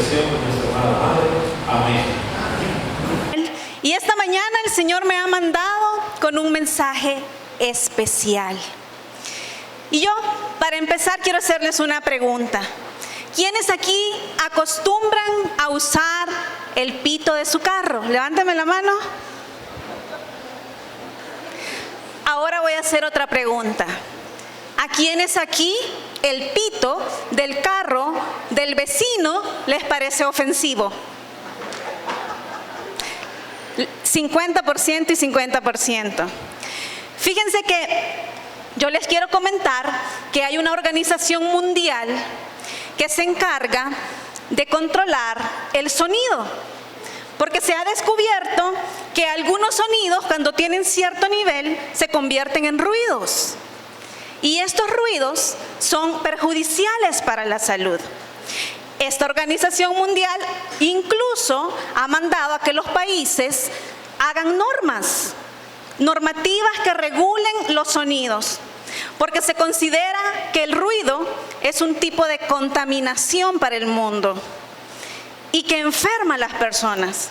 intercesión de nuestra amada Madre. Amén. Y esta mañana el Señor me ha mandado con un mensaje especial. Y yo, para empezar, quiero hacerles una pregunta. ¿Quiénes aquí acostumbran a usar el pito de su carro? Levántame la mano. Ahora voy a hacer otra pregunta. ¿A quiénes aquí el pito del carro del vecino les parece ofensivo? 50% y 50%. Fíjense que yo les quiero comentar que hay una organización mundial que se encarga de controlar el sonido, porque se ha descubierto que algunos sonidos, cuando tienen cierto nivel, se convierten en ruidos. Y estos ruidos son perjudiciales para la salud. Esta organización mundial incluso ha mandado a que los países hagan normativas que regulen los sonidos, porque se considera que el ruido es un tipo de contaminación para el mundo y que enferma a las personas.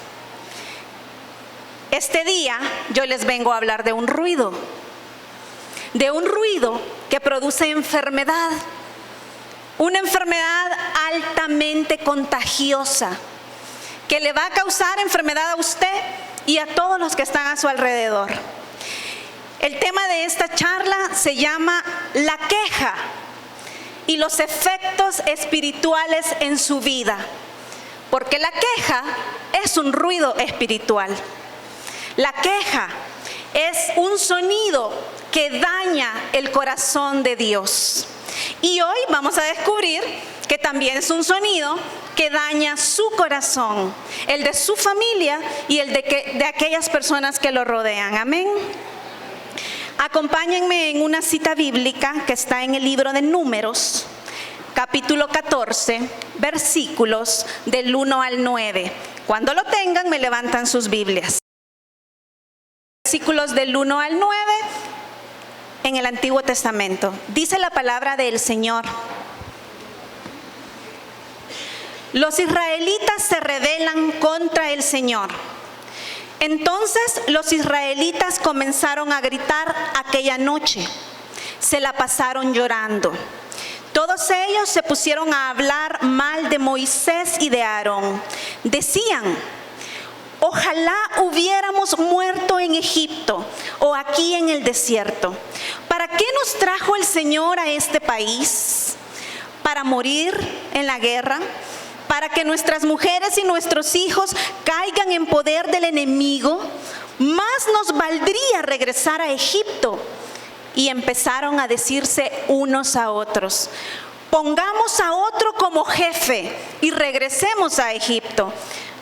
Este día yo les vengo a hablar de un ruido que produce enfermedad, una enfermedad altamente contagiosa que le va a causar enfermedad a usted y a todos los que están a su alrededor. El tema de esta charla se llama la queja y los efectos espirituales en su vida, porque la queja es un ruido espiritual. La queja es un sonido que daña el corazón de Dios. Y hoy vamos a descubrir que también es un sonido que daña su corazón, el de su familia y el de aquellas personas que lo rodean. Amén. Acompáñenme en una cita bíblica que está en el libro de Números, capítulo 14, versículos del 1 al 9. Cuando lo tengan, me levantan sus Biblias. Versículos del 1 al 9 en el Antiguo Testamento. Dice la palabra del Señor: los israelitas se rebelan contra el Señor. Entonces los israelitas comenzaron a gritar aquella noche. Se la pasaron llorando. Todos ellos se pusieron a hablar mal de Moisés y de Aarón. Decían: ojalá hubiéramos muerto en Egipto o aquí en el desierto. ¿Para qué nos trajo el Señor a este país? ¿Para morir en la guerra? ¿Para que nuestras mujeres y nuestros hijos caigan en poder del enemigo? Más nos valdría regresar a Egipto. Y empezaron a decirse unos a otros: pongamos a otro como jefe y regresemos a Egipto.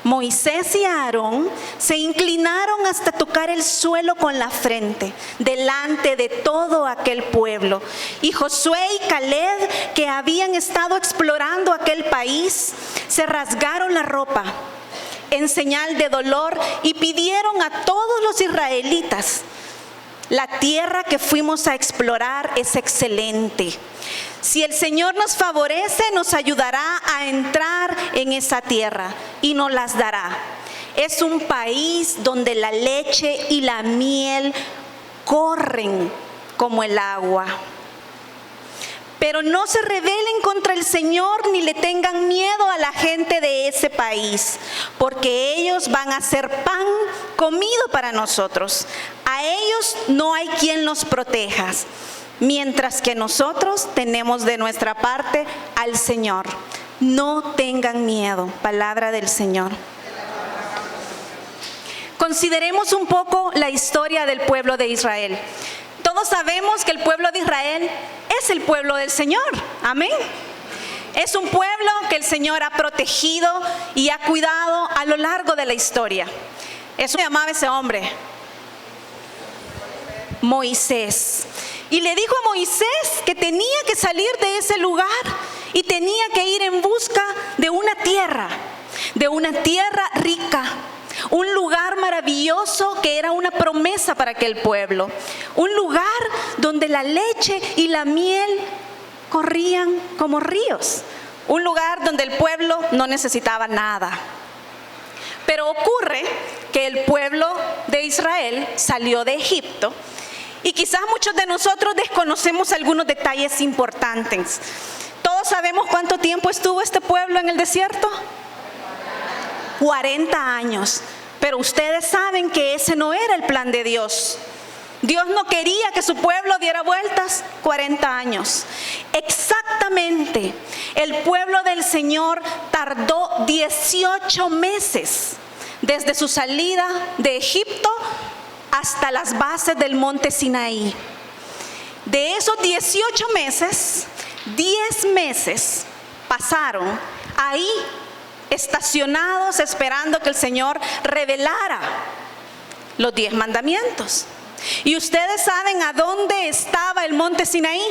Moisés y Aarón se inclinaron hasta tocar el suelo con la frente, delante de todo aquel pueblo. Y Josué y Caleb, que habían estado explorando aquel país, se rasgaron la ropa en señal de dolor y pidieron a todos los israelitas: la tierra que fuimos a explorar es excelente. Si el Señor nos favorece, nos ayudará a entrar en esa tierra y nos las dará. Es un país donde la leche y la miel corren como el agua. Pero no se rebelen contra el Señor ni le tengan miedo a la gente de ese país, porque ellos van a ser pan comido para nosotros. A ellos no hay quien los proteja, mientras que nosotros tenemos de nuestra parte al Señor. No tengan miedo. Palabra del Señor. Consideremos un poco la historia del pueblo de Israel. Todos sabemos que el pueblo de Israel es el pueblo del Señor. Amén. Es un pueblo que el Señor ha protegido y ha cuidado a lo largo de la historia. Eso se llamaba ese hombre, Moisés. Y le dijo a Moisés que tenía que salir de ese lugar y tenía que ir en busca de una tierra rica, un lugar maravilloso que era una promesa para aquel pueblo, un lugar donde la leche y la miel corrían como ríos, un lugar donde el pueblo no necesitaba nada. Pero ocurre que el pueblo de Israel salió de Egipto y quizás muchos de nosotros desconocemos algunos detalles importantes. ¿Todos sabemos cuánto tiempo estuvo este pueblo en el desierto? 40 años. Pero ustedes saben que ese no era el plan de Dios. Dios no quería que su pueblo diera vueltas 40 años. Exactamente, el pueblo del Señor tardó 18 meses desde su salida de Egipto hasta las bases del monte Sinaí. De esos 18 meses, 10 meses pasaron ahí estacionados esperando que el Señor revelara los 10 mandamientos. ¿Y ustedes saben a dónde estaba el monte Sinaí?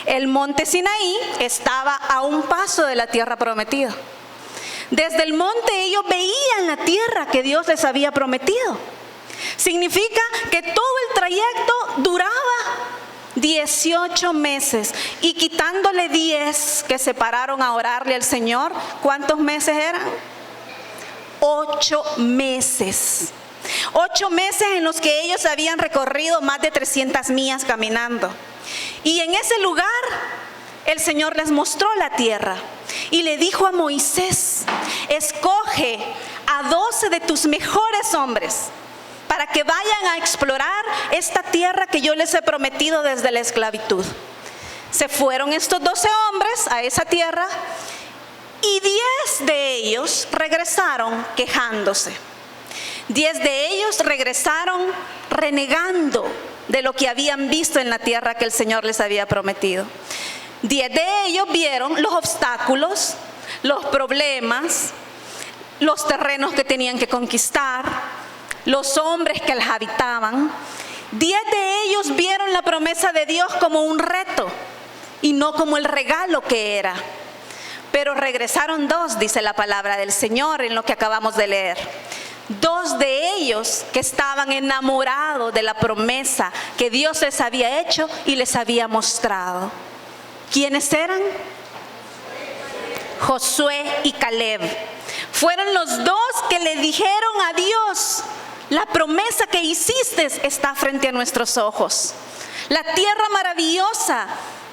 El monte Sinaí estaba a un paso de la tierra prometida. Desde el monte ellos veían la tierra que Dios les había prometido. Significa que todo el trayecto duraba 18 meses. Y quitándole 10 que se pararon a orarle al Señor, ¿cuántos meses eran? 8 meses. 8 meses en los que ellos habían recorrido más de 300 millas caminando. Y en ese lugar el Señor les mostró la tierra y le dijo a Moisés: escoge a 12 de tus mejores hombres para que vayan a explorar esta tierra que yo les he prometido desde la esclavitud. Se fueron estos 12 hombres a esa tierra y 10 de ellos regresaron quejándose. 10 de ellos regresaron renegando de lo que habían visto en la tierra que el Señor les había prometido. 10 de ellos vieron los obstáculos, los problemas, los terrenos que tenían que conquistar, los hombres que los habitaban. 10 de ellos vieron la promesa de Dios como un reto y no como el regalo que era. Pero regresaron 2, dice la palabra del Señor en lo que acabamos de leer. 2 de ellos que estaban enamorados de la promesa que Dios les había hecho y les había mostrado. ¿Quiénes eran? Josué y Caleb. Fueron los 2 que le dijeron a Dios: la promesa que hiciste está frente a nuestros ojos. La tierra maravillosa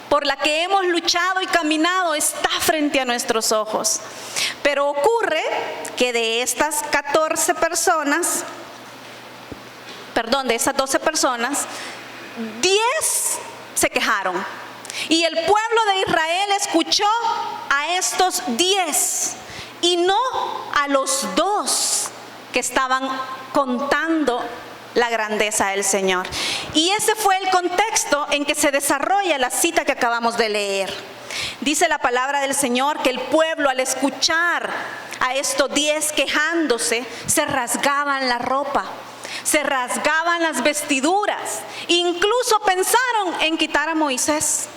por la que hemos luchado y caminado está frente a nuestros ojos. Pero ocurre que de estas 14 personas, de esas 12 personas, 10 se quejaron. Y el pueblo de Israel escuchó a estos 10 y no a los 2 que estaban contando la grandeza del Señor. Y ese fue el contexto en que se desarrolla la cita que acabamos de leer. Dice la palabra del Señor que el pueblo, al escuchar a estos 10 quejándose, se rasgaban la ropa, se rasgaban las vestiduras. Incluso pensaron en quitar a Moisés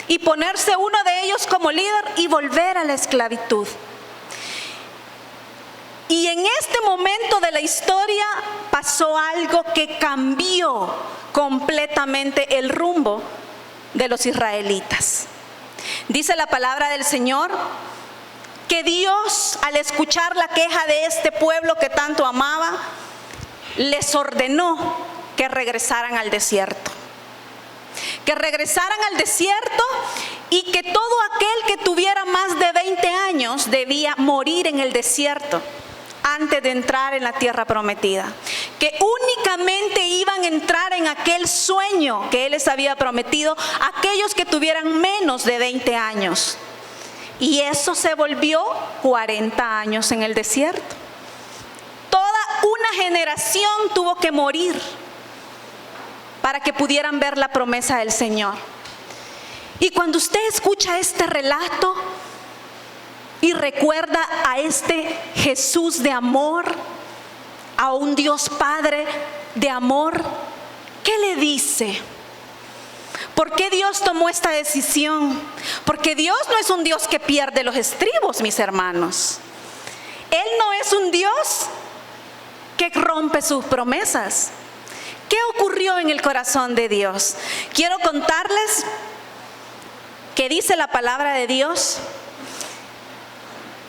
y ponerse uno de ellos como líder y volver a la esclavitud. Y en este momento de la historia pasó algo que cambió completamente el rumbo de los israelitas. Dice la palabra del Señor que Dios, al escuchar la queja de este pueblo que tanto amaba, les ordenó que regresaran al desierto. Que regresaran al desierto y que todo aquel que tuviera más de 20 años debía morir en el desierto antes de entrar en la tierra prometida. Que únicamente iban a entrar en aquel sueño que Él les había prometido aquellos que tuvieran menos de 20 años. Y eso se volvió 40 años en el desierto. Toda una generación tuvo que morir para que pudieran ver la promesa del Señor. Y cuando usted escucha este relato y recuerda a este Jesús de amor, a un Dios Padre de amor, ¿qué le dice? ¿Por qué Dios tomó esta decisión? Porque Dios no es un Dios que pierde los estribos, mis hermanos. Él no es un Dios que rompe sus promesas. ¿Qué ocurrió en el corazón de Dios? Quiero contarles que dice la palabra de Dios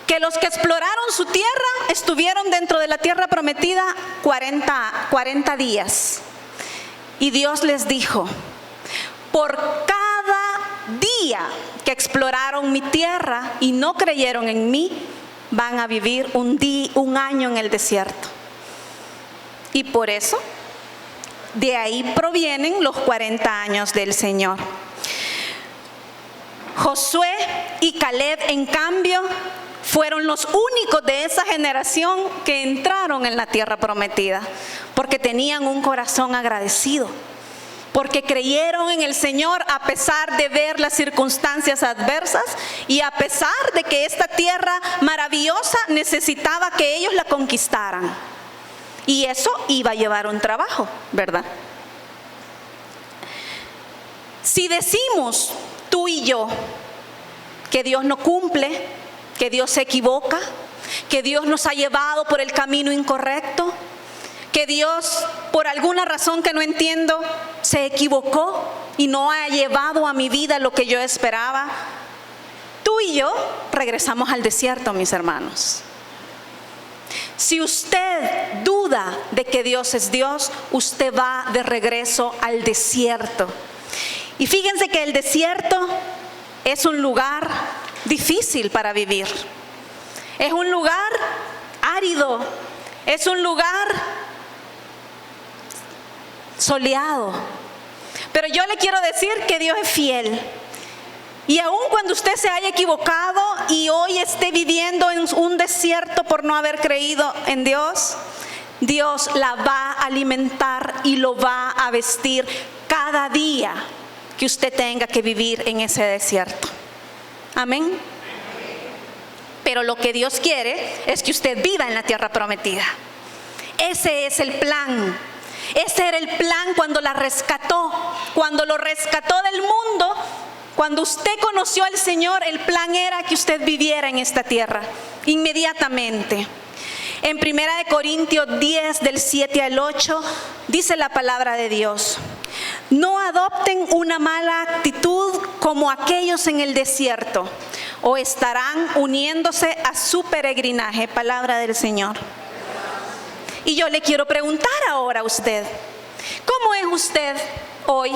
que los que exploraron su tierra estuvieron dentro de la tierra prometida 40 días. Y Dios les dijo: por cada día que exploraron mi tierra y no creyeron en mí, van a vivir un año en el desierto. Y por eso, de ahí provienen los 40 años del Señor. Josué y Caleb, en cambio, fueron los únicos de esa generación que entraron en la tierra prometida, porque tenían un corazón agradecido, porque creyeron en el Señor a pesar de ver las circunstancias adversas y a pesar de que esta tierra maravillosa necesitaba que ellos la conquistaran. Y eso iba a llevar un trabajo, ¿verdad? Si decimos tú y yo que Dios no cumple, que Dios se equivoca, que Dios nos ha llevado por el camino incorrecto, que Dios, por alguna razón que no entiendo, se equivocó y no ha llevado a mi vida lo que yo esperaba, tú y yo regresamos al desierto, mis hermanos. Si usted duda de que Dios es Dios, usted va de regreso al desierto. Y fíjense que el desierto es un lugar difícil para vivir. Es un lugar árido, es un lugar soleado. Pero yo le quiero decir que Dios es fiel. Y aun cuando usted se haya equivocado y hoy esté viviendo en un desierto por no haber creído en Dios, Dios la va a alimentar y lo va a vestir cada día que usted tenga que vivir en ese desierto. Amén. Pero lo que Dios quiere es que usted viva en la tierra prometida. Ese es el plan. Ese era el plan cuando la rescató, cuando lo rescató del mundo. Cuando usted conoció al Señor, el plan era que usted viviera en esta tierra inmediatamente. En 1 Corintios 10, del 7 al 8, dice la palabra de Dios: no adopten una mala actitud como aquellos en el desierto, o estarán uniéndose a su peregrinaje. Palabra del Señor. Y yo le quiero preguntar ahora a usted: ¿cómo es usted hoy?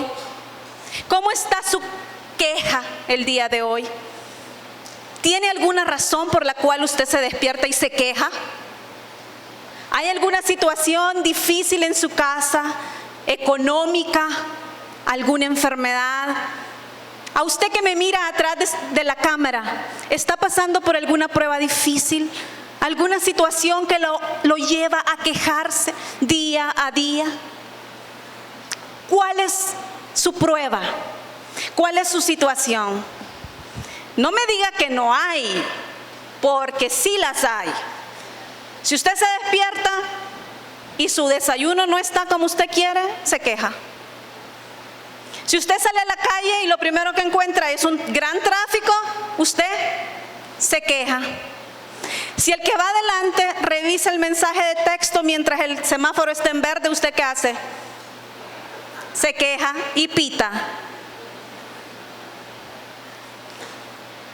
¿Cómo está su queja el día de hoy? ¿Tiene alguna razón por la cual usted se despierta y se queja? ¿Hay alguna situación difícil en su casa, económica, alguna enfermedad? A usted que me mira atrás de la cámara, ¿está pasando por alguna prueba difícil? ¿Alguna situación que lo lleva a quejarse día a día? ¿Cuál es su prueba? ¿Cuál es su situación? No me diga que no hay, porque sí las hay. Si usted se despierta y su desayuno no está como usted quiere, se queja. Si usted sale a la calle y lo primero que encuentra es un gran tráfico, usted se queja. Si el que va adelante revisa el mensaje de texto mientras el semáforo está en verde, ¿usted qué hace? Se queja y pita.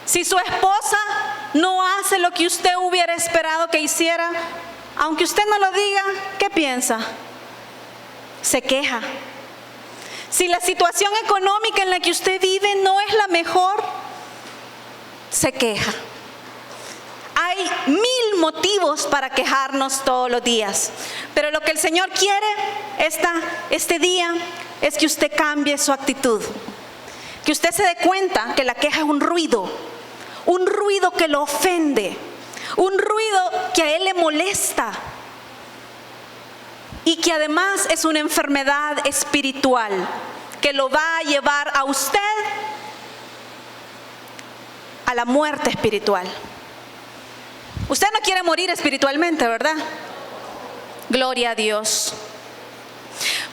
Si su esposa no hace lo que usted hubiera esperado que hiciera, aunque usted no lo diga, ¿qué piensa? Se queja. Si la situación económica en la que usted vive no es la mejor, se queja. Hay 1000 motivos para quejarnos todos los días, pero lo que el Señor quiere este día es que usted cambie su actitud, que usted se dé cuenta que la queja es un ruido que lo ofende, un ruido que a Él le molesta y que además es una enfermedad espiritual que lo va a llevar a usted a la muerte espiritual. Usted no quiere morir espiritualmente, ¿verdad? Gloria a Dios.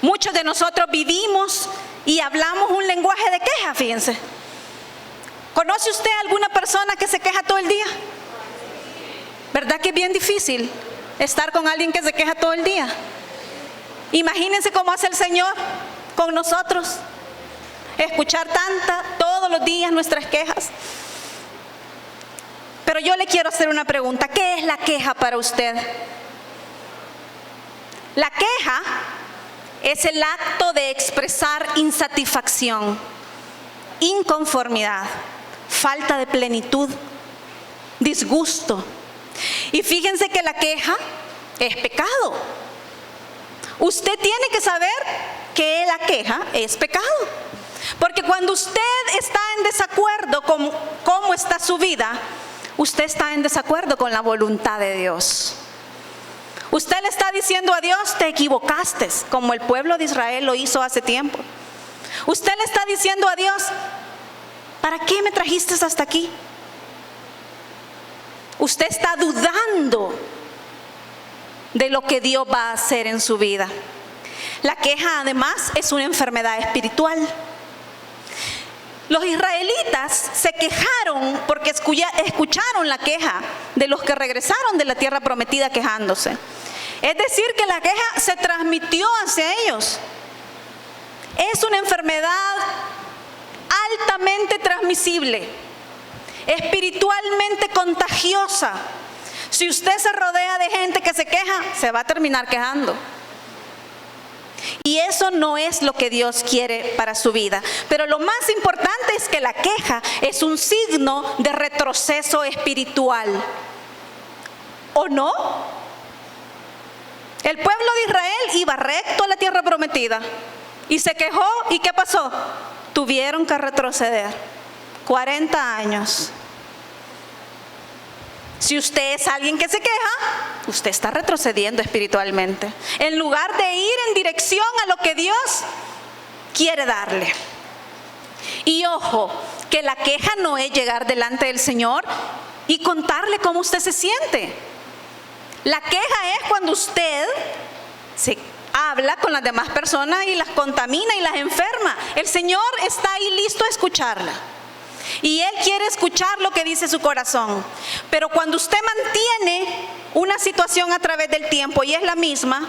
Muchos de nosotros vivimos y hablamos un lenguaje de queja, fíjense. ¿Conoce usted alguna persona que se queja todo el día? ¿Verdad que es bien difícil estar con alguien que se queja todo el día? Imagínense cómo hace el Señor con nosotros. Escuchar todos los días nuestras quejas. Pero yo le quiero hacer una pregunta. ¿Qué es la queja para usted? La queja es el acto de expresar insatisfacción, inconformidad, falta de plenitud, disgusto. Y fíjense que la queja es pecado. Usted tiene que saber que la queja es pecado. Porque cuando usted está en desacuerdo con cómo está su vida, usted está en desacuerdo con la voluntad de Dios. Usted le está diciendo a Dios, te equivocaste, como el pueblo de Israel lo hizo hace tiempo. Usted le está diciendo a Dios, ¿para qué me trajiste hasta aquí? Usted está dudando de lo que Dios va a hacer en su vida. La queja además es una enfermedad espiritual. Los israelitas se quejaron porque escucharon la queja de los que regresaron de la tierra prometida quejándose. Es decir, que la queja se transmitió hacia ellos. Es una enfermedad altamente transmisible, espiritualmente contagiosa. Si usted se rodea de gente que se queja, se va a terminar quejando. Y eso no es lo que Dios quiere para su vida. Pero lo más importante es que la queja es un signo de retroceso espiritual. ¿O no? El pueblo de Israel iba recto a la tierra prometida y se quejó. ¿Y qué pasó? Tuvieron que retroceder 40 años. Si usted es alguien que se queja, usted está retrocediendo espiritualmente, en lugar de ir en dirección a lo que Dios quiere darle. Y ojo, que la queja no es llegar delante del Señor y contarle cómo usted se siente. La queja es cuando usted se habla con las demás personas y las contamina y las enferma. El Señor está ahí listo a escucharla. Y Él quiere escuchar lo que dice su corazón. Pero cuando usted mantiene una situación a través del tiempo y es la misma,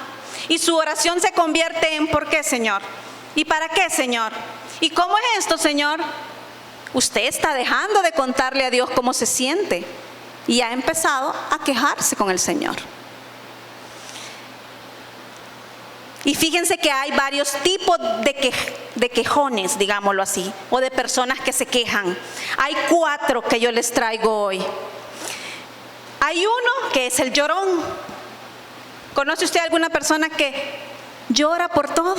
y su oración se convierte en ¿por qué, Señor? ¿Y para qué, Señor? ¿Y cómo es esto, Señor? Usted está dejando de contarle a Dios cómo se siente y ha empezado a quejarse con el Señor. Y fíjense que hay varios tipos de quejones, digámoslo así, o de personas que se quejan. Hay 4 que yo les traigo hoy. Hay uno que es el llorón. ¿Conoce usted alguna persona que llora por todo?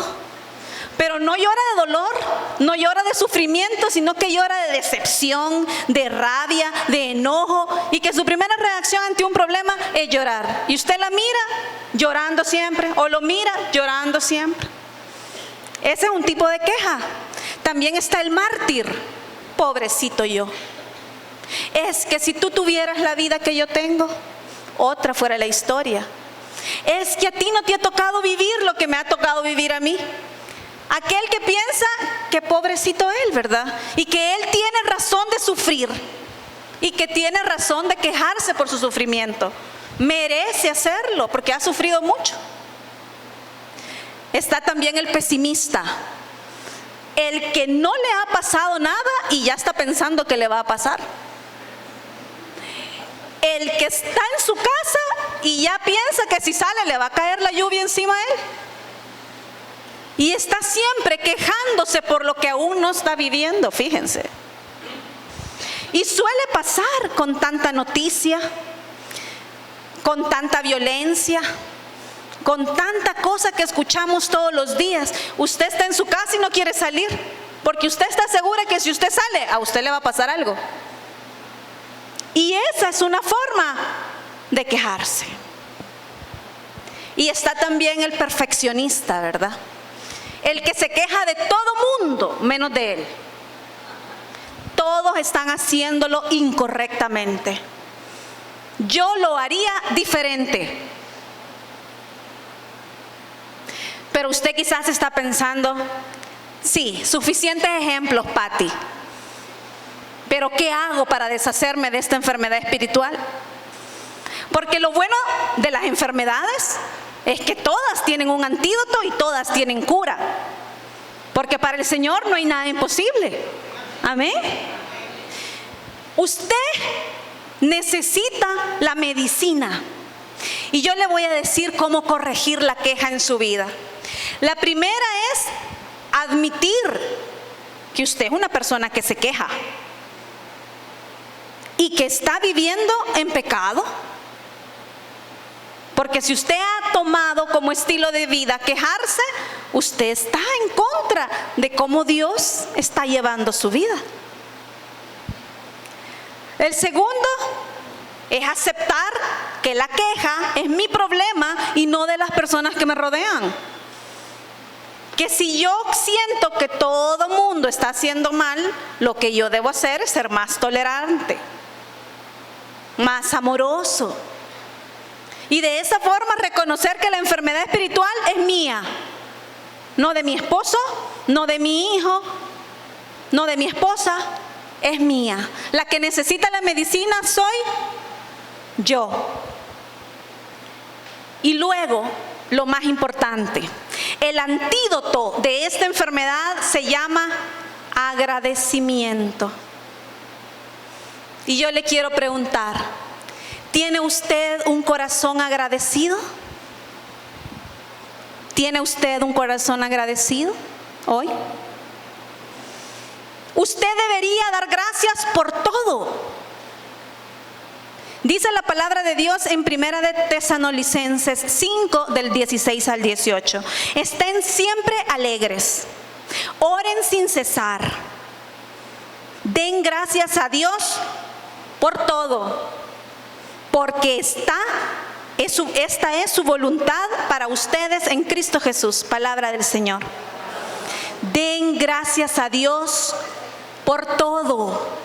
Pero no llora de dolor, no llora de sufrimiento, sino que llora de decepción, de rabia, de enojo, y que su primera reacción ante un problema es llorar. Y usted la mira llorando siempre, o lo mira llorando siempre. Ese es un tipo de queja. También está el mártir. Pobrecito yo. Es que si tú tuvieras la vida que yo tengo, otra fuera la historia. Es que a ti no te ha tocado vivir lo que me ha tocado vivir a mí. Aquel que piensa que pobrecito él, ¿verdad? Y que él tiene razón de sufrir y que tiene razón de quejarse por su sufrimiento. Merece hacerlo porque ha sufrido mucho. Está también el pesimista, el que no le ha pasado nada y ya está pensando que le va a pasar. El que está en su casa y ya piensa que si sale le va a caer la lluvia encima a él. Y está siempre quejándose por lo que aún no está viviendo, fíjense. Y suele pasar con tanta noticia, con tanta violencia, con tanta cosa que escuchamos todos los días. Usted está en su casa y no quiere salir, porque usted está segura que si usted sale, a usted le va a pasar algo. Y esa es una forma de quejarse. Y está también el perfeccionista, ¿verdad? El que se queja de todo mundo, menos de él. Todos están haciéndolo incorrectamente. Yo lo haría diferente. Pero usted quizás está pensando, sí, suficientes ejemplos, Patti. Pero ¿qué hago para deshacerme de esta enfermedad espiritual? Porque lo bueno de las enfermedades es que todas tienen un antídoto y todas tienen cura. Porque para el Señor no hay nada imposible. Amén. Usted necesita la medicina. Y yo le voy a decir cómo corregir la queja en su vida. La primera es admitir que usted es una persona que se queja y que está viviendo en pecado. Porque si usted ha tomado como estilo de vida quejarse, usted está en contra de cómo Dios está llevando su vida. El segundo es aceptar que la queja es mi problema y no de las personas que me rodean. Que si yo siento que todo mundo está haciendo mal, lo que yo debo hacer es ser más tolerante, más amoroso. Y de esa forma reconocer que la enfermedad espiritual es mía, no de mi esposo, no de mi hijo, no de mi esposa, es mía. La que necesita la medicina soy yo. Y luego, lo más importante, el antídoto de esta enfermedad se llama agradecimiento. Y yo le quiero preguntar, ¿tiene usted un corazón agradecido? ¿Tiene usted un corazón agradecido hoy? Usted debería dar gracias por todo. Dice la palabra de Dios en 1 de Tesalonicenses 5, del 16 al 18. Estén siempre alegres, oren sin cesar, den gracias a Dios por todo, porque esta es su voluntad para ustedes en Cristo Jesús. Palabra del Señor. Den gracias a Dios por todo.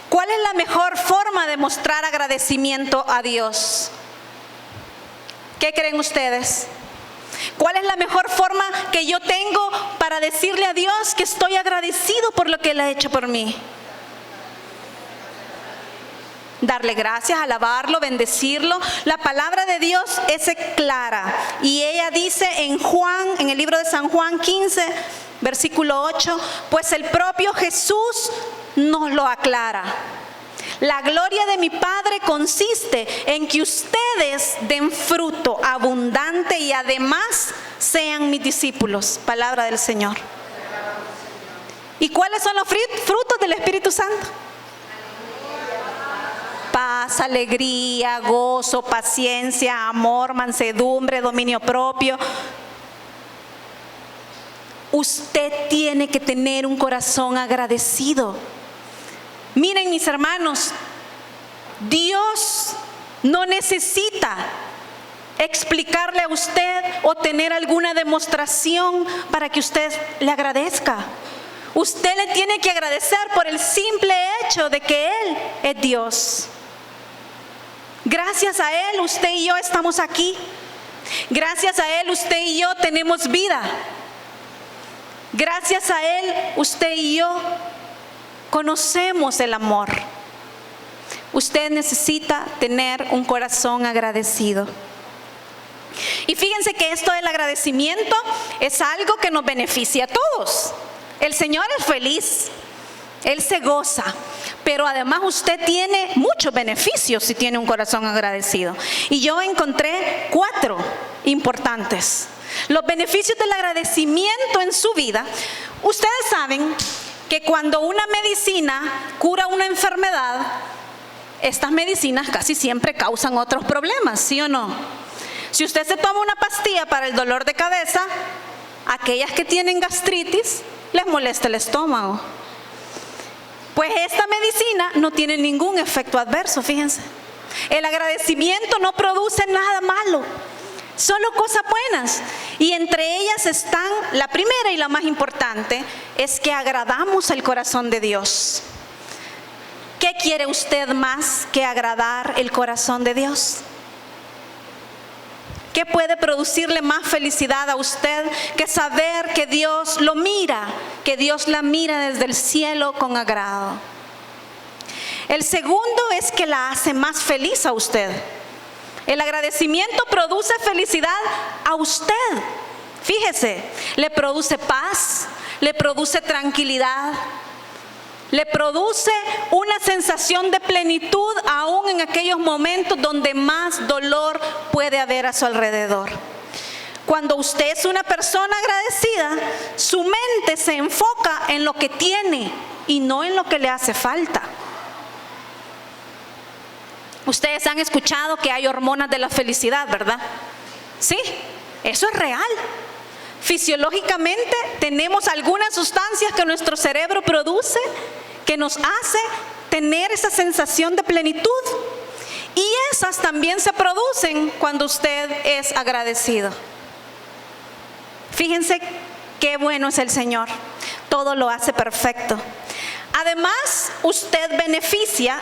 ¿Cuál es la mejor forma de mostrar agradecimiento a Dios? ¿Qué creen ustedes? ¿Cuál es la mejor forma que yo tengo para decirle a Dios que estoy agradecido por lo que Él ha hecho por mí? Darle gracias, alabarlo, bendecirlo. La palabra de Dios es clara. Y ella dice en el libro de San Juan 15, versículo 8, pues el propio Jesús nos lo aclara. La gloria de mi Padre consiste en que ustedes den fruto abundante y además sean mis discípulos. Palabra del Señor. ¿Y cuáles son los frutos del Espíritu Santo? Paz, alegría, gozo, paciencia, amor, mansedumbre, dominio propio. Usted tiene que tener un corazón agradecido. Miren, mis hermanos, Dios no necesita explicarle a usted o tener alguna demostración para que usted le agradezca. Usted le tiene que agradecer por el simple hecho de que Él es Dios. Gracias a Él, usted y yo estamos aquí. Gracias a Él, usted y yo tenemos vida. Gracias a Él, usted y yo conocemos el amor. Usted necesita tener un corazón agradecido. Y fíjense que esto del agradecimiento es algo que nos beneficia a todos. El Señor es feliz, Él se goza, pero además usted tiene muchos beneficios si tiene un corazón agradecido. Y yo encontré 4 importantes. Los beneficios del agradecimiento en su vida. Ustedes saben que cuando una medicina cura una enfermedad, estas medicinas casi siempre causan otros problemas, ¿sí o no? Si usted se toma una pastilla para el dolor de cabeza, aquellas que tienen gastritis les molesta el estómago. Pues esta medicina no tiene ningún efecto adverso, fíjense. El agradecimiento no produce nada malo, solo cosas buenas. Y entre ellas están, la primera y la más importante, es que agradamos el corazón de Dios. ¿Qué quiere usted más que agradar el corazón de Dios? ¿Qué puede producirle más felicidad a usted que saber que Dios lo mira, que Dios la mira desde el cielo con agrado? El segundo es que la hace más feliz a usted. El agradecimiento produce felicidad a usted. Fíjese, le produce paz, le produce tranquilidad, le produce una sensación de plenitud aún en aquellos momentos donde más dolor puede haber a su alrededor. Cuando usted es una persona agradecida, su mente se enfoca en lo que tiene y no en lo que le hace falta. Ustedes han escuchado que hay hormonas de la felicidad, ¿verdad? Sí, eso es real. Fisiológicamente tenemos algunas sustancias que nuestro cerebro produce que nos hace tener esa sensación de plenitud. Y esas también se producen cuando usted es agradecido. Fíjense qué bueno es el Señor. Todo lo hace perfecto. Además, usted beneficia,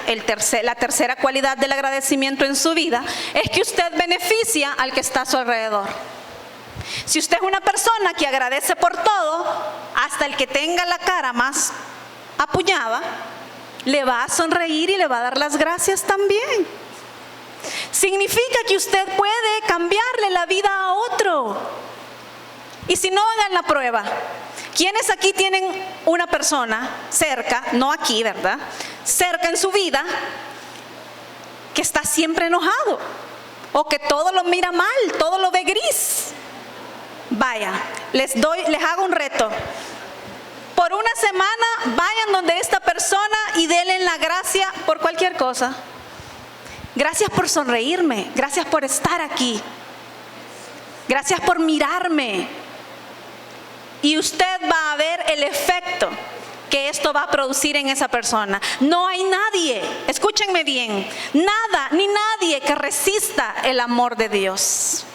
la tercera cualidad del agradecimiento en su vida, es que usted beneficia al que está a su alrededor. Si usted es una persona que agradece por todo, hasta el que tenga la cara más apuñada, le va a sonreír y le va a dar las gracias también. Significa que usted puede cambiarle la vida a otro. Y si no, hagan la prueba. ¿Quiénes aquí tienen una persona cerca, no aquí, ¿verdad?, cerca en su vida, que está siempre enojado o que todo lo mira mal, todo lo ve gris? Vaya, les hago un reto. Por una semana vayan donde esta persona y denle la gracia por cualquier cosa. Gracias por sonreírme, gracias por estar aquí, gracias por mirarme. Y usted va a ver el efecto que esto va a producir en esa persona. No hay nadie, escúchenme bien, nada ni nadie que resista el amor de Dios.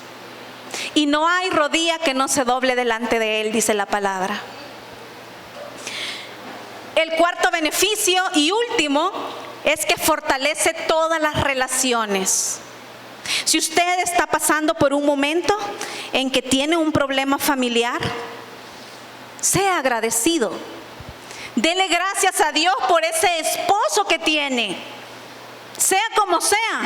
Y no hay rodilla que no se doble delante de Él, dice la palabra. El cuarto beneficio y último es que fortalece todas las relaciones. Si usted está pasando por un momento en que tiene un problema familiar, sea agradecido. Dele gracias a Dios por ese esposo que tiene, sea como sea.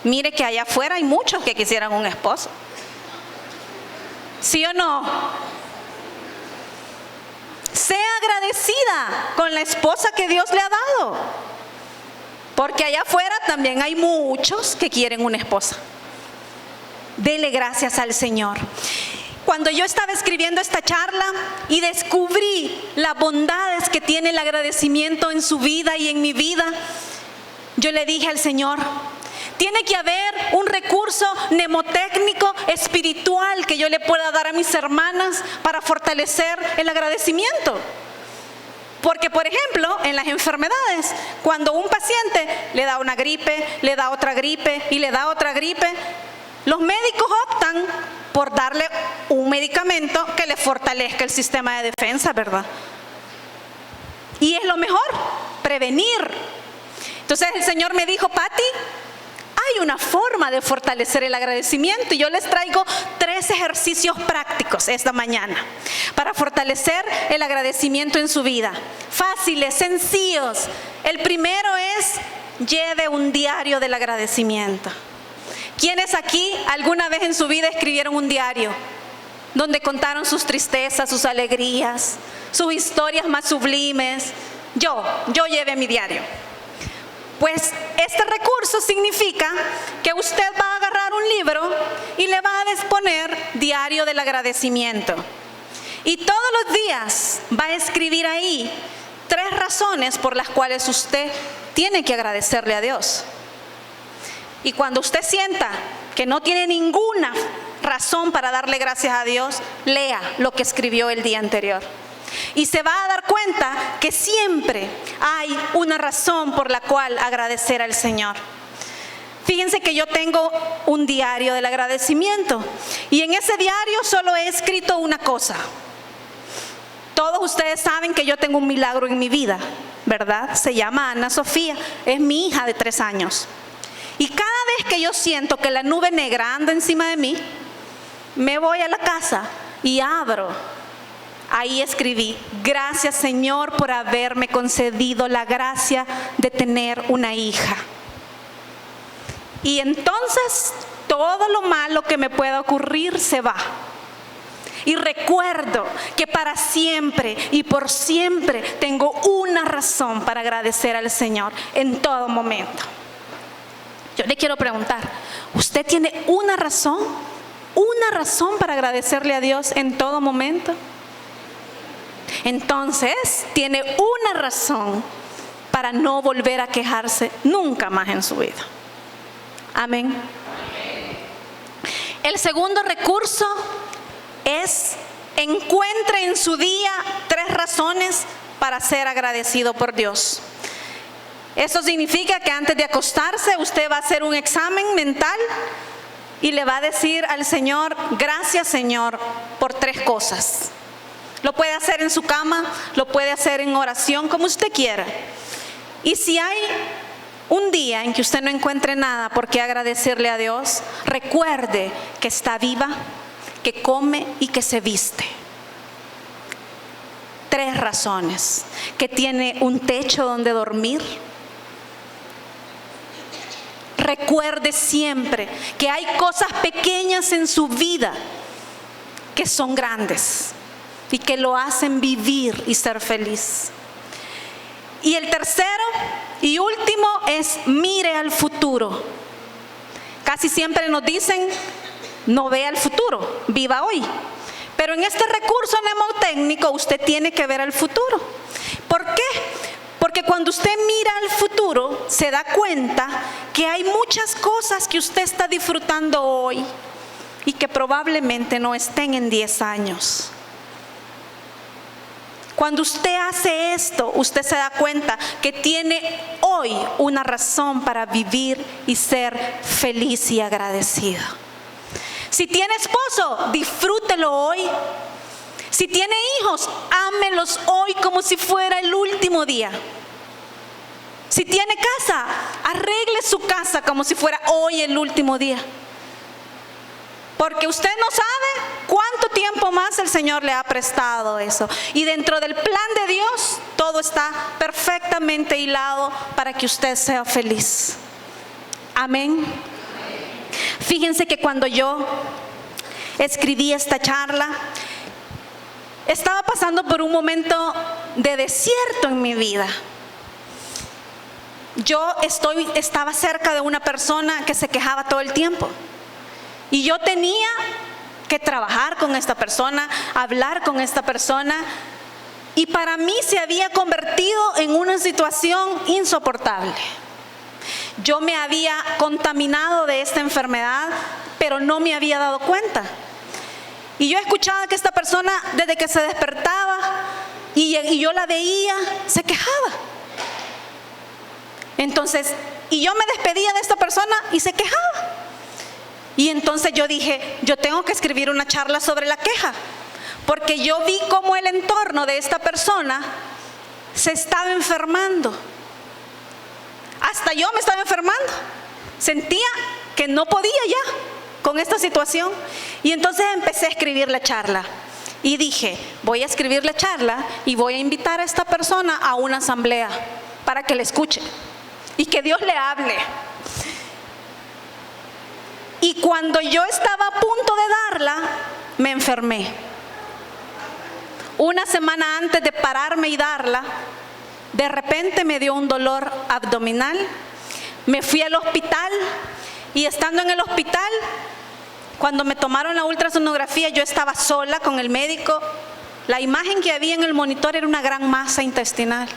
Mire que allá afuera hay muchos que quisieran un esposo. ¿Sí o no? Sea agradecida con la esposa que Dios le ha dado, porque allá afuera también hay muchos que quieren una esposa. Dele gracias al Señor. Cuando yo estaba escribiendo esta charla y descubrí las bondades que tiene el agradecimiento en su vida y en mi vida, yo le dije al Señor, tiene que haber un recurso mnemotécnico espiritual que yo le pueda dar a mis hermanas para fortalecer el agradecimiento. Porque, por ejemplo, en las enfermedades, cuando un paciente le da una gripe, le da otra gripe y le da otra gripe, los médicos optan por darle un medicamento que le fortalezca el sistema de defensa, ¿verdad? Y es lo mejor, prevenir. Entonces el Señor me dijo, Pati, hay una forma de fortalecer el agradecimiento y yo les traigo 3 ejercicios prácticos esta mañana para fortalecer el agradecimiento en su vida. Fáciles, sencillos. El primero es, lleve un diario del agradecimiento. ¿Quiénes aquí alguna vez en su vida escribieron un diario donde contaron sus tristezas, sus alegrías, sus historias más sublimes? Yo llevé mi diario. Pues este recurso significa que usted va a agarrar un libro y le va a poner diario del agradecimiento. Y todos los días va a escribir ahí 3 razones por las cuales usted tiene que agradecerle a Dios. Y cuando usted sienta que no tiene ninguna razón para darle gracias a Dios, lea lo que escribió el día anterior. Y se va a dar cuenta que siempre hay una razón por la cual agradecer al Señor. Fíjense que yo tengo un diario del agradecimiento y en ese diario solo he escrito una cosa. Todos ustedes saben que yo tengo un milagro en mi vida, ¿verdad? Se llama Ana Sofía, es mi hija de 3 años. Y cada vez que yo siento que la nube negra anda encima de mí, me voy a la casa y abro. Ahí escribí, gracias Señor por haberme concedido la gracia de tener una hija. Y entonces todo lo malo que me pueda ocurrir se va. Y recuerdo que para siempre y por siempre tengo una razón para agradecer al Señor en todo momento. Yo le quiero preguntar, ¿usted tiene una razón para agradecerle a Dios en todo momento? Entonces, tiene una razón para no volver a quejarse nunca más en su vida. Amén. El segundo recurso es: encuentre en su día 3 razones para ser agradecido por Dios. Eso significa que antes de acostarse usted va a hacer un examen mental y le va a decir al Señor: gracias, Señor, por 3 cosas. Lo puede hacer en su cama, lo puede hacer en oración, como usted quiera. Y si hay un día en que usted no encuentre nada por qué agradecerle a Dios, recuerde que está viva, que come y que se viste. 3 razones: que tiene un techo donde dormir. Recuerde siempre que hay cosas pequeñas en su vida que son grandes y que lo hacen vivir y ser feliz. Y el tercero y último es: mire al futuro. Casi siempre nos dicen: no vea el futuro, viva hoy. Pero en este recurso mnemotécnico usted tiene que ver al futuro. ¿Por qué? Porque cuando usted mira al futuro, se da cuenta que hay muchas cosas que usted está disfrutando hoy y que probablemente no estén en 10 años. Cuando usted hace esto, usted se da cuenta que tiene hoy una razón para vivir y ser feliz y agradecido. Si tiene esposo, disfrútelo hoy. Si tiene hijos, ámelos hoy como si fuera el último día. Si tiene casa, arregle su casa como si fuera hoy el último día. Porque usted no sabe cuánto tiempo más el Señor le ha prestado eso. Y dentro del plan de Dios, todo está perfectamente hilado para que usted sea feliz. Amén. Fíjense que cuando yo escribí esta charla, estaba pasando por un momento de desierto en mi vida. Yo estaba cerca de una persona que se quejaba todo el tiempo. Y yo tenía que trabajar con esta persona, hablar con esta persona. Y para mí se había convertido en una situación insoportable. Yo me había contaminado de esta enfermedad, pero no me había dado cuenta. Y yo escuchaba que esta persona, desde que se despertaba y yo la veía, se quejaba. Entonces, y yo me despedía de esta persona y se quejaba. Y entonces yo dije: yo tengo que escribir una charla sobre la queja, porque yo vi cómo el entorno de esta persona se estaba enfermando. Hasta yo me estaba enfermando. Sentía que no podía ya con esta situación. Y entonces empecé a escribir la charla. Y dije: voy a escribir la charla y voy a invitar a esta persona a una asamblea para que le escuche y que Dios le hable. Y cuando yo estaba a punto de darla, me enfermé. Una semana antes de pararme y darla, de repente me dio un dolor abdominal. Me fui al hospital y estando en el hospital, cuando me tomaron la ultrasonografía, yo estaba sola con el médico. La imagen que había en el monitor era una gran masa intestinal.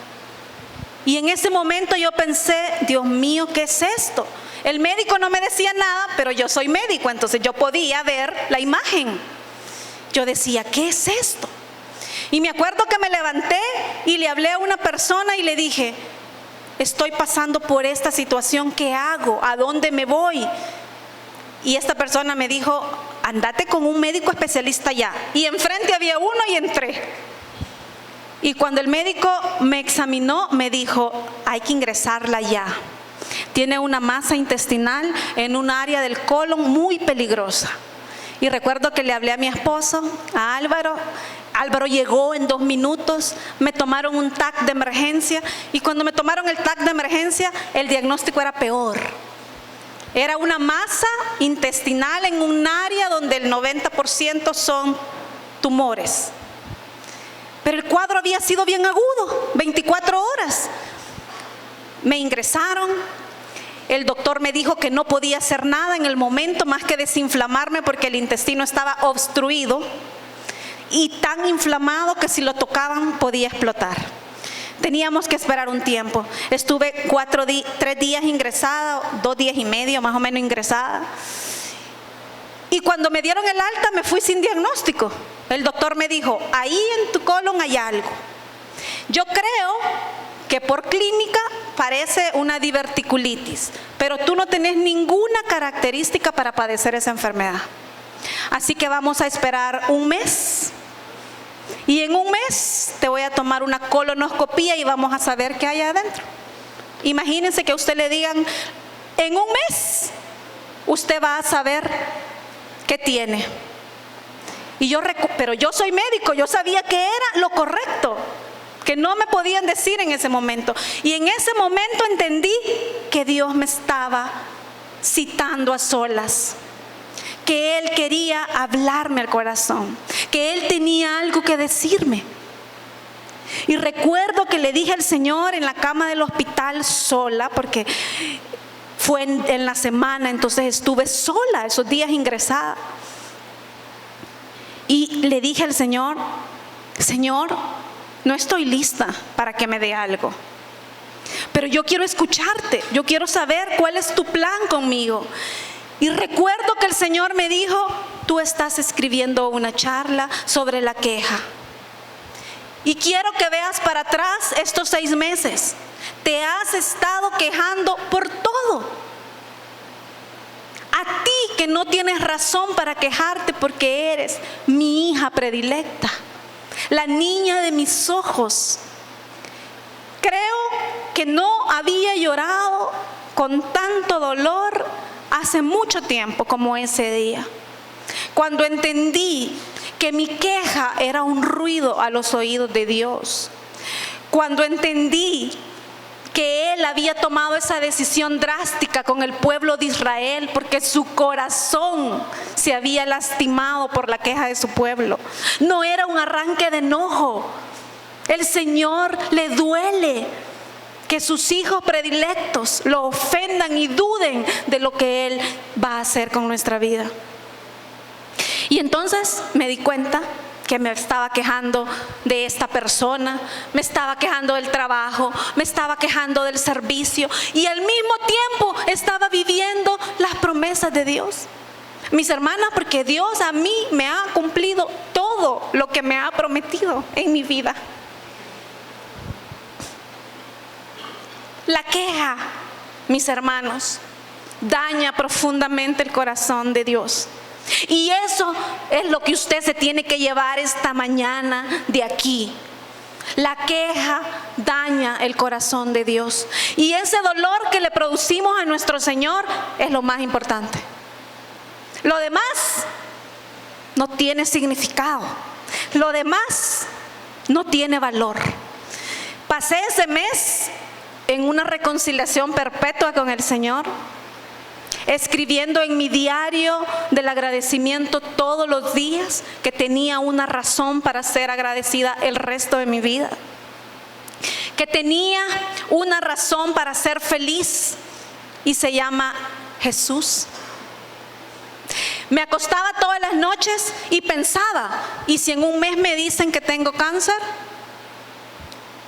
Y en ese momento yo pensé: Dios mío, ¿qué es esto? El médico no me decía nada, pero yo soy médico, entonces yo podía ver la imagen. Yo decía: ¿qué es esto? Y me acuerdo que me levanté y le hablé a una persona y le dije: estoy pasando por esta situación, ¿qué hago? ¿A dónde me voy? Y esta persona me dijo: andate con un médico especialista ya. Y enfrente había uno y entré. Y cuando el médico me examinó, me dijo: hay que ingresarla ya. Tiene una masa intestinal en un área del colon muy peligrosa. Y recuerdo que le hablé a mi esposo, a Álvaro. Álvaro llegó en 2 minutos, me tomaron un TAC de emergencia. Y cuando me tomaron el TAC de emergencia, el diagnóstico era peor. Era una masa intestinal en un área donde el 90% son tumores. Pero el cuadro había sido bien agudo, 24 horas. Me ingresaron. El doctor me dijo que no podía hacer nada en el momento más que desinflamarme porque el intestino estaba obstruido y tan inflamado que si lo tocaban podía explotar. Teníamos que esperar un tiempo. Estuve 3 días ingresada, 2 días y medio más o menos ingresada. Y cuando me dieron el alta me fui sin diagnóstico. El doctor me dijo, ahí en tu colon hay algo. Yo creo que por clínica parece una diverticulitis, pero tú no tenés ninguna característica para padecer esa enfermedad. Así que vamos a esperar un mes. Y en un mes te voy a tomar una colonoscopía y vamos a saber qué hay adentro. Imagínense que a usted le digan, en un mes usted va a saber qué tiene. Pero yo soy médico, yo sabía que era lo correcto, que no me podían decir en ese momento. Y en ese momento entendí que Dios me estaba citando a solas, que Él quería hablarme al corazón, que Él tenía algo que decirme. Y recuerdo que le dije al Señor en la cama del hospital sola, porque fue en la semana, entonces estuve sola esos días ingresada. Y le dije al Señor, Señor, no estoy lista para que me dé algo, pero yo quiero escucharte, yo quiero saber cuál es tu plan conmigo. Y recuerdo que el Señor me dijo, tú estás escribiendo una charla sobre la queja. Y quiero que veas para atrás estos 6 meses. Te has estado quejando por todo. A ti que no tienes razón para quejarte porque eres mi hija predilecta, la niña de mis ojos. Creo que no había llorado con tanto dolor hace mucho tiempo como ese día, cuando entendí que mi queja era un ruido a los oídos de Dios, cuando entendí que Él había tomado esa decisión drástica con el pueblo de Israel porque su corazón se había lastimado por la queja de su pueblo. No era un arranque de enojo. El Señor le duele que sus hijos predilectos lo ofendan y duden de lo que Él va a hacer con nuestra vida. Y entonces me di cuenta que me estaba quejando de esta persona, me estaba quejando del trabajo, me estaba quejando del servicio y al mismo tiempo estaba viviendo las promesas de Dios. Mis hermanas, porque Dios a mí me ha cumplido todo lo que me ha prometido en mi vida. La queja, mis hermanos, daña profundamente el corazón de Dios. Y eso es lo que usted se tiene que llevar esta mañana de aquí. La queja daña el corazón de Dios. Y ese dolor que le producimos a nuestro Señor es lo más importante. Lo demás no tiene significado. Lo demás no tiene valor. Pasé ese mes en una reconciliación perpetua con el Señor, escribiendo en mi diario del agradecimiento todos los días que tenía una razón para ser agradecida el resto de mi vida, que tenía una razón para ser feliz y se llama Jesús. Me acostaba todas las noches y pensaba, ¿y si en un mes me dicen que tengo cáncer?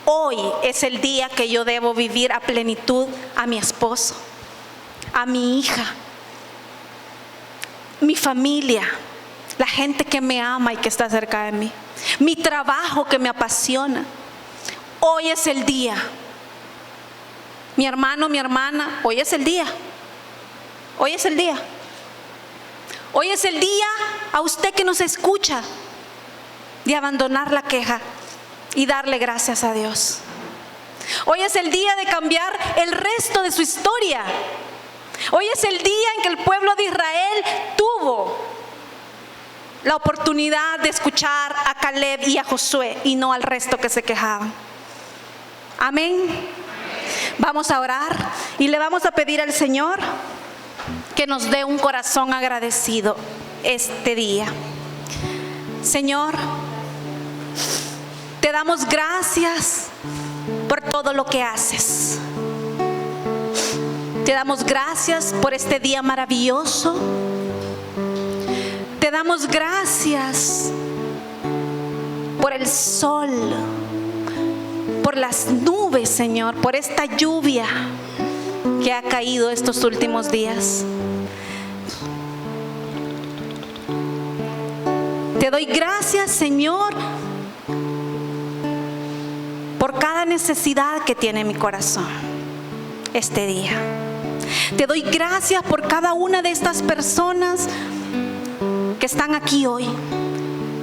Hoy es el día que yo debo vivir a plenitud a mi esposo, a mi hija, mi familia, la gente que me ama y que está cerca de mí, mi trabajo que me apasiona. Hoy es el día. Mi hermano, mi hermana, hoy es el día. Hoy es el día. Hoy es el día a usted que nos escucha de abandonar la queja y darle gracias a Dios. Hoy es el día de cambiar el resto de su historia. Hoy es el día en que el pueblo de Israel tuvo la oportunidad de escuchar a Caleb y a Josué y no al resto que se quejaban. Amén. Vamos a orar y le vamos a pedir al Señor que nos dé un corazón agradecido este día. Señor, te damos gracias por todo lo que haces. Te damos gracias por este día maravilloso. Te damos gracias por el sol, por las nubes, Señor, por esta lluvia que ha caído estos últimos días. Te doy gracias, Señor, por cada necesidad que tiene mi corazón este día. Te doy gracias por cada una de estas personas que están aquí hoy,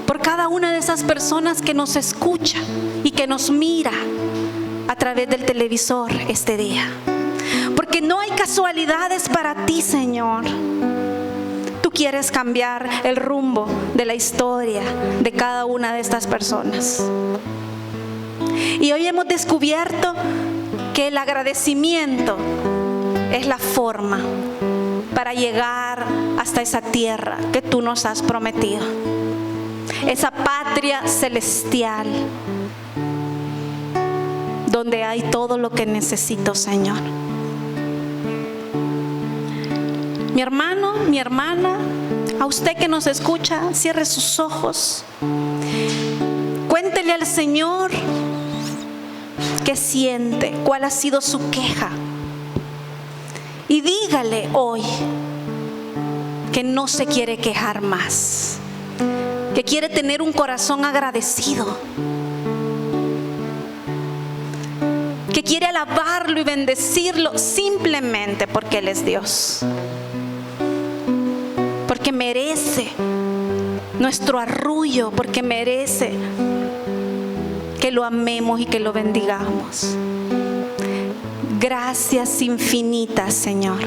por cada una de esas personas que nos escucha y que nos mira a través del televisor este día. Porque no hay casualidades para ti, Señor. Tú quieres cambiar el rumbo de la historia de cada una de estas personas. Y hoy hemos descubierto que el agradecimiento es la forma para llegar hasta esa tierra que tú nos has prometido, esa patria celestial donde hay todo lo que necesito, Señor. Mi hermano, mi hermana, a usted que nos escucha, cierre sus ojos. Cuéntele al Señor qué siente, cuál ha sido su queja. Y dígale hoy que no se quiere quejar más, que quiere tener un corazón agradecido, que quiere alabarlo y bendecirlo simplemente porque Él es Dios, porque merece nuestro arrullo, porque merece que lo amemos y que lo bendigamos. Gracias infinitas, Señor.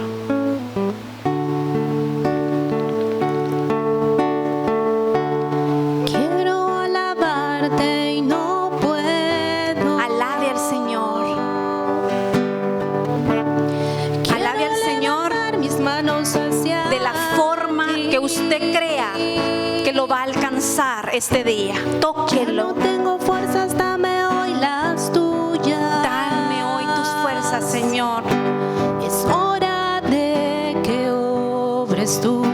Quiero alabarte y no puedo. Alabe al Señor. Alabe al Señor Mis manos hacia de la forma que usted crea que lo va a alcanzar este día. Tóquelo. No tengo fuerzas, dame hoy las tuyas. Dame hoy tus fuerzas, Señor. Es hora de que obres tú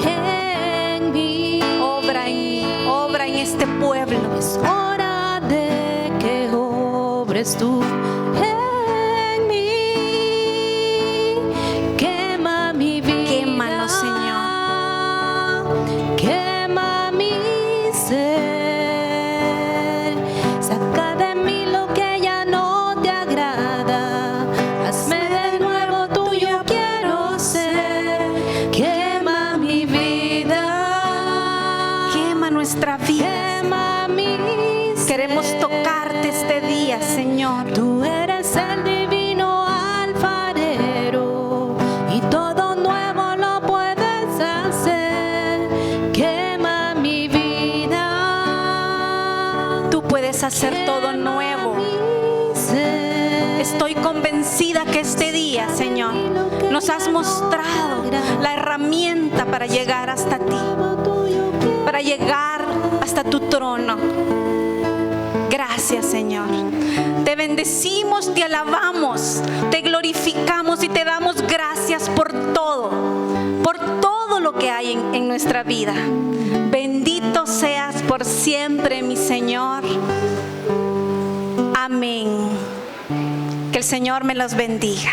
en mí. Obra en mí, obra en este pueblo. Es hora de que obres tú en mí. Quema mi vida. Quémalo, Señor. Quema mi ser. Saca de mí lo que ya no te agrada. Hazme de nuevo tuyo quiero ser. Quema mi vida. Quema nuestra vida. Quema mi ser. Queremos tocarte este día, Señor. Tú eres el divino alfarero y todo nuevo lo puedes hacer. Quema mi vida. Tú puedes hacer todo nuevo. Mi ser. Estoy convencida que este día, Señor, nos has mostrado la herramienta para llegar hasta ti, para llegar hasta tu trono. Gracias, Señor. Te bendecimos, te alabamos, te glorificamos y te damos gracias por todo lo que hay en nuestra vida. Bendito seas por siempre, mi Señor. Amén. Que el Señor me los bendiga.